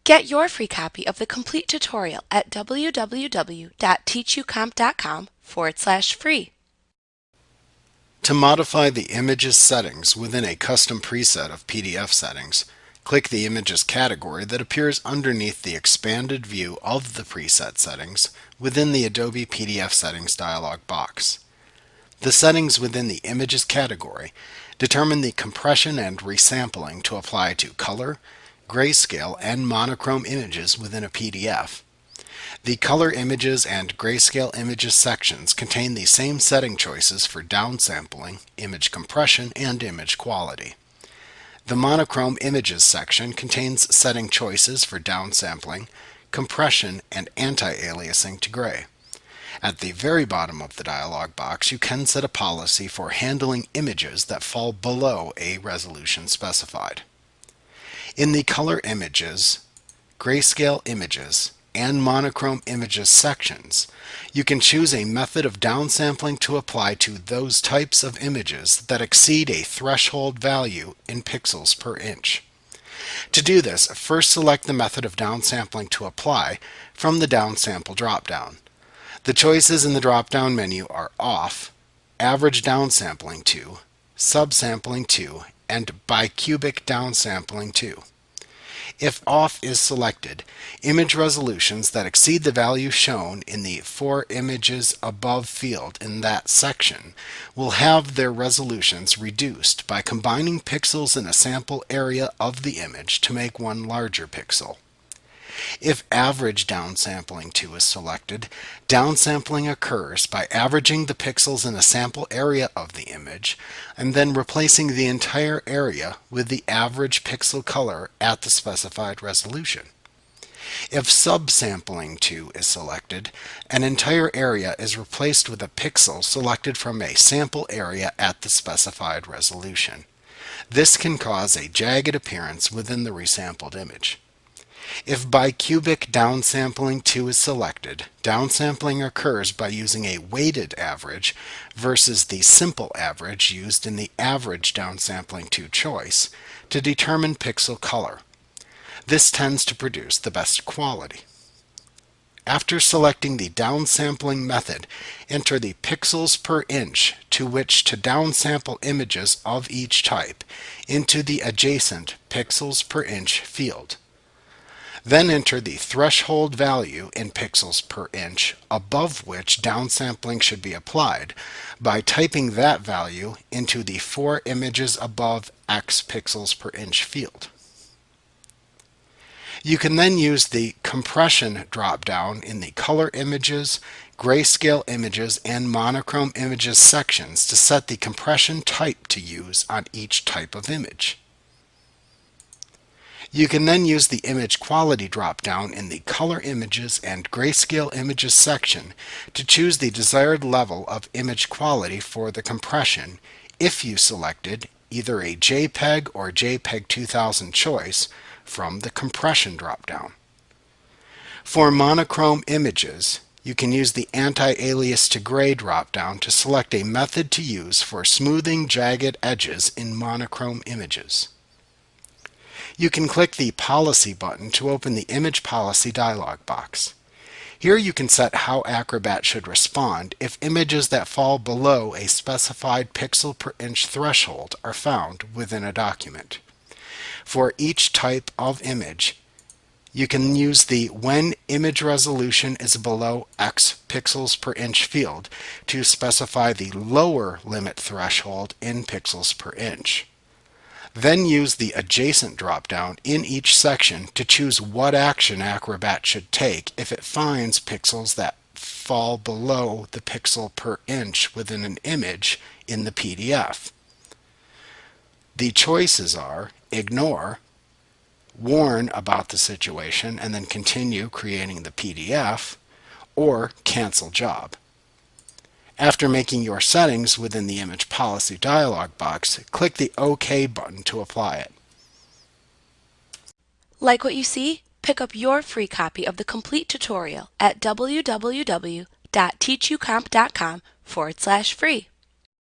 Get your free copy of the complete tutorial at www.teachucomp.com/free. To modify the image's settings within a custom preset of PDF settings, click the Images category that appears underneath the expanded view of the preset settings within the Adobe PDF Settings dialog box. The settings within the Images category determine the compression and resampling to apply to color, grayscale, and monochrome images within a PDF. The Color Images and Grayscale Images sections contain the same setting choices for downsampling, image compression, and image quality. The Monochrome Images section contains setting choices for downsampling, compression, and anti-aliasing to gray. At the very bottom of the dialog box, you can set a policy for handling images that fall below a resolution specified. In the Color Images, Grayscale Images, and Monochrome Images sections, you can choose a method of downsampling to apply to those types of images that exceed a threshold value in pixels per inch. To do this, first select the method of downsampling to apply from the Downsample dropdown. The choices in the drop-down menu are Off, Average Downsampling to, Subsampling to, and Bicubic Downsampling to. If Off is selected, image resolutions that exceed the value shown in the For Images Above field in that section will have their resolutions reduced by combining pixels in a sample area of the image to make one larger pixel. If Average Downsampling to is selected, downsampling occurs by averaging the pixels in a sample area of the image and then replacing the entire area with the average pixel color at the specified resolution. If Subsampling to is selected, an entire area is replaced with a pixel selected from a sample area at the specified resolution. This can cause a jagged appearance within the resampled image. If Bicubic Downsampling to is selected, downsampling occurs by using a weighted average versus the simple average used in the Average Downsampling to choice to determine pixel color. This tends to produce the best quality. After selecting the downsampling method, enter the pixels per inch to which to downsample images of each type into the adjacent pixels per inch field. Then enter the threshold value in pixels per inch above which downsampling should be applied by typing that value into the For Images Above X pixels per inch field. You can then use the Compression drop-down in the Color Images, Grayscale Images, and Monochrome Images sections to set the compression type to use on each type of image. You can then use the Image Quality drop-down in the Color Images and Grayscale Images section to choose the desired level of image quality for the compression if you selected either a JPEG or JPEG 2000 choice from the Compression drop-down. For Monochrome Images, you can use the Anti-Alias to Gray drop-down to select a method to use for smoothing jagged edges in monochrome images. You can click the Policy button to open the Image Policy dialog box. Here you can set how Acrobat should respond if images that fall below a specified pixel per inch threshold are found within a document. For each type of image, you can use the When Image Resolution is below X pixels per inch field to specify the lower limit threshold in pixels per inch. Then use the Adjacent drop-down in each section to choose what action Acrobat should take if it finds pixels that fall below the pixel per inch within an image in the PDF. The choices are Ignore, Warn about the situation and then continue creating the PDF, or Cancel Job. After making your settings within the Image Policy dialog box, click the OK button to apply it. Like what you see? Pick up your free copy of the complete tutorial at www.teachucomp.com/free.